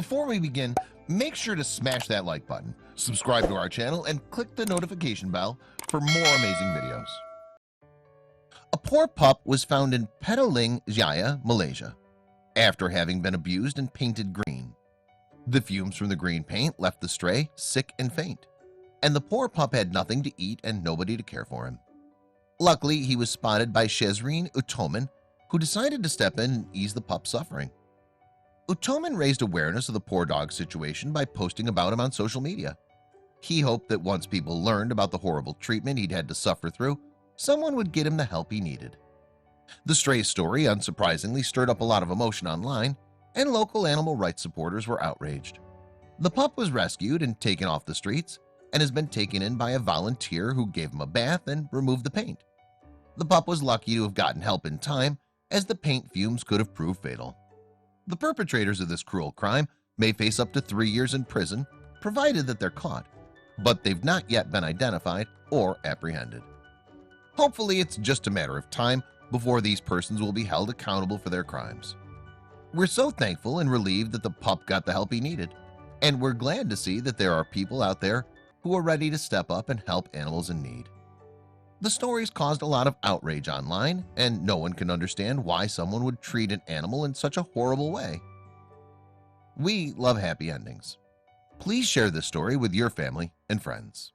Before we begin, make sure to smash that like button, subscribe to our channel, and click the notification bell for more amazing videos. A poor pup was found in Petaling Jaya, Malaysia, after having been abused and painted green. The fumes from the green paint left the stray sick and faint, and the poor pup had nothing to eat and nobody to care for him. Luckily, he was spotted by Shazreen Othuman, who decided to step in and ease the pup's suffering. Othuman raised awareness of the poor dog situation by posting about him on social media. He hoped that once people learned about the horrible treatment he'd had to suffer through, someone would get him the help he needed. The stray story, unsurprisingly, stirred up a lot of emotion online, and local animal rights supporters were outraged. The pup was rescued and taken off the streets and has been taken in by a volunteer who gave him a bath and removed the paint. The pup was lucky to have gotten help in time, as the paint fumes could have proved fatal. The perpetrators of this cruel crime may face up to 3 years in prison, provided that they're caught, but they've not yet been identified or apprehended. Hopefully, it's just a matter of time before these persons will be held accountable for their crimes. We're so thankful and relieved that the pup got the help he needed, and we're glad to see that there are people out there who are ready to step up and help animals in need. The stories caused a lot of outrage online, and no one can understand why someone would treat an animal in such a horrible way. We love happy endings. Please share this story with your family and friends.